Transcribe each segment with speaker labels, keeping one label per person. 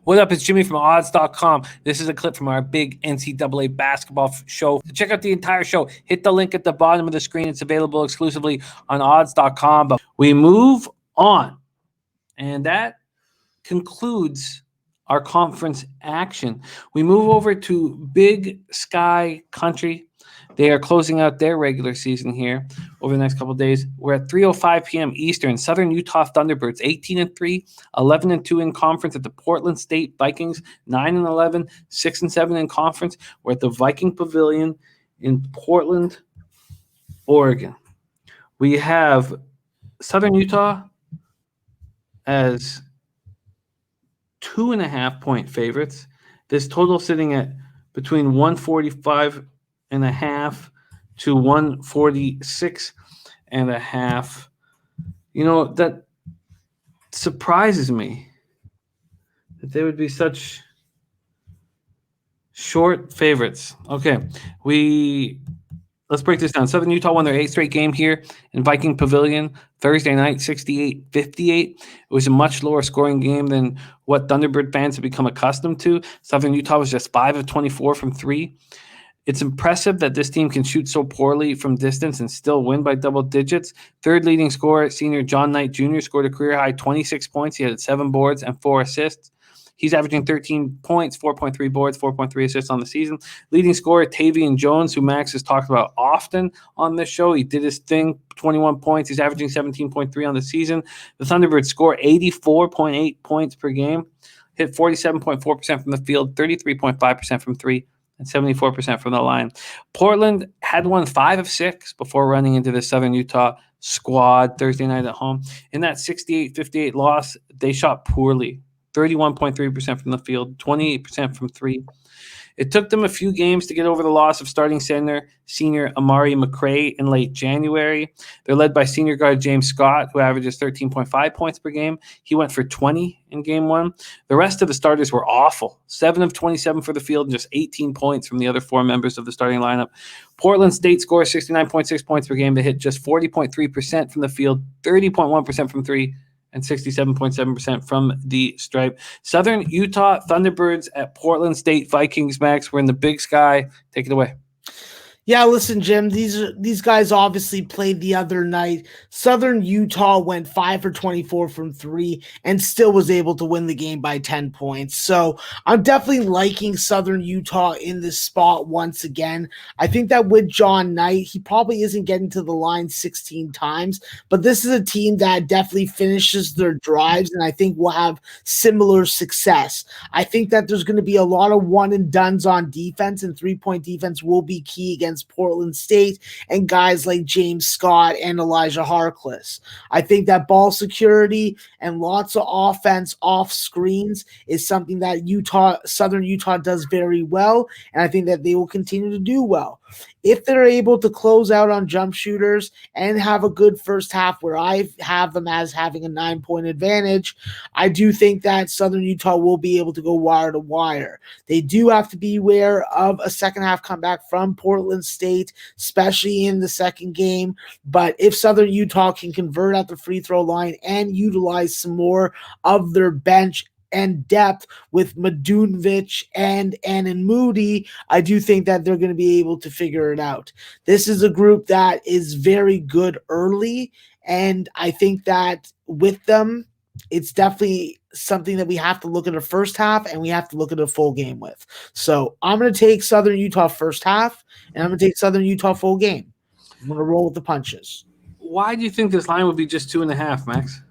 Speaker 1: What up? It's Jimmy from odds.com. This is a clip from our big NCAA basketball show. To check out the entire show, hit the link at the bottom of the screen. It's available exclusively on odds.com. But we move on. And that concludes our conference action. We move over to Big Sky Country. They are closing out their regular season here over the next couple of days. We're at 3:05 p.m. Eastern. Southern Utah Thunderbirds, 18-3, 11-2 in conference at the Portland State Vikings, 9-11, 6-7 in conference. We're at the Viking Pavilion in Portland, Oregon. We have Southern Utah as 2.5-point favorites. This total sitting at between 145 and a half to 146 and a half. You know, that surprises me that they would be such short favorites. Okay, let's break this down. Southern Utah won their 8th straight game here in Viking Pavilion Thursday night, 68-58. It was a much lower scoring game than what Thunderbird fans have become accustomed to. Southern Utah was just 5 of 24 from 3. It's impressive that this team can shoot so poorly from distance and still win by double digits. Third leading scorer, senior John Knight Jr., scored a career-high 26 points. He had 7 boards and 4 assists. He's averaging 13 points, 4.3 boards, 4.3 assists on the season. Leading scorer, Tavian Jones, who Max has talked about often on this show. He did his thing, 21 points. He's averaging 17.3 on the season. The Thunderbirds score 84.8 points per game, hit 47.4% from the field, 33.5% from 3, and 74% from the line. Portland had won 5 of 6 before running into the Southern Utah squad Thursday night at home. In that 68-58 loss, they shot poorly. 31.3% from the field, 28% from 3. It took them a few games to get over the loss of starting center senior Amari McCray in late January. They're led by senior guard James Scott, who averages 13.5 points per game. He went for 20 in game 1. The rest of the starters were awful. 7 of 27 for the field and just 18 points from the other 4 members of the starting lineup. Portland State scores 69.6 points per game. They hit just 40.3% from the field, 30.1% from 3, and 67.7% from the stripe. Southern Utah Thunderbirds at Portland State Vikings. Max, we're in the Big Sky. Take it away.
Speaker 2: Yeah, listen, Jim, these guys obviously played the other night. Southern Utah went 5 for 24 from 3 and still was able to win the game by 10 points. So I'm definitely liking Southern Utah in this spot once again. I think that with John Knight, he probably isn't getting to the line 16 times, but this is a team that definitely finishes their drives, and I think will have similar success. I think that there's going to be a lot of one-and-dones on defense, and three-point defense will be key against Portland State and guys like James Scott and Elijah Harkless. I think that ball security and lots of offense off screens is something that Southern Utah does very well, and I think that they will continue to do well. If they're able to close out on jump shooters and have a good first half where I have them as having a 9-point advantage, I do think that Southern Utah will be able to go wire to wire. They do have to be aware of a second half comeback from Portland State, especially in the second game. But if Southern Utah can convert at the free throw line and utilize some more of their bench and depth with Madunovic and Annan Moody, I do think that they're going to be able to figure it out. This is a group that is very good early, and I think that with them, it's definitely something that we have to look at the first half and we have to look at a full game with. So I'm going to take Southern Utah first half, and I'm going to take Southern Utah full game. I'm going to roll with the punches.
Speaker 1: Why do you think this line would be just 2.5, Max?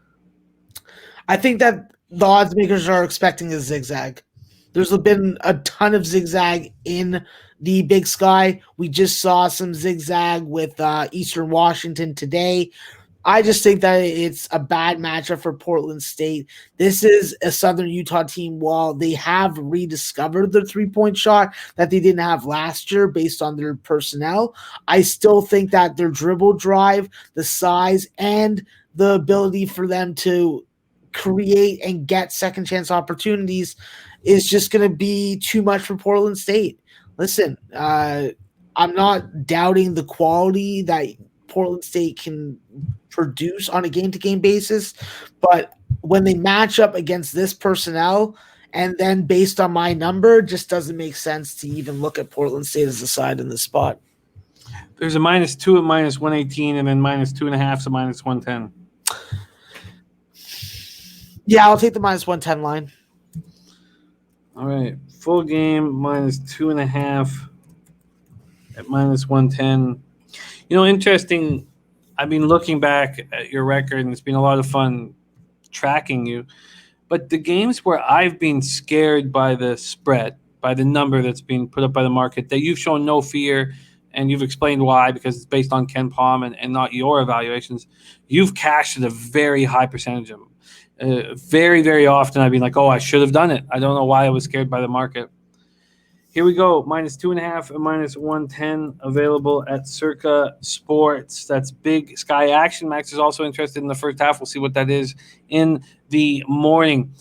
Speaker 2: I think that the odds makers are expecting a zigzag. There's been a ton of zigzag in the Big Sky. We just saw some zigzag with Eastern Washington today. I just think that it's a bad matchup for Portland State. This is a Southern Utah team, while they have rediscovered their three-point shot that they didn't have last year based on their personnel. I still think that their dribble drive, the size, and the ability for them to create and get second chance opportunities is just going to be too much for Portland State. Listen, I'm not doubting the quality that Portland State can produce on a game-to-game basis, but when they match up against this personnel And then based on my number, just doesn't make sense to even look at Portland State as a side in this spot.
Speaker 1: There's a -2 at -118, and then -2.5 to -110.
Speaker 2: Yeah, I'll take the -110 line.
Speaker 1: All right, full game -2.5 at -110. Interesting. I've been looking back at your record, and it's been a lot of fun tracking you. But the games where I've been scared by the spread, by the number that's being put up by the market, that you've shown no fear, and you've explained why, because it's based on Ken Palm and not your evaluations, you've cashed at a very high percentage of them. Very, very often I've been like, oh, I should have done it. I don't know why I was scared by the market. Here we go, -2.5 and -110 available at Circa Sports. That's Big Sky action. Max is also interested in the first half. We'll see what that is in the morning.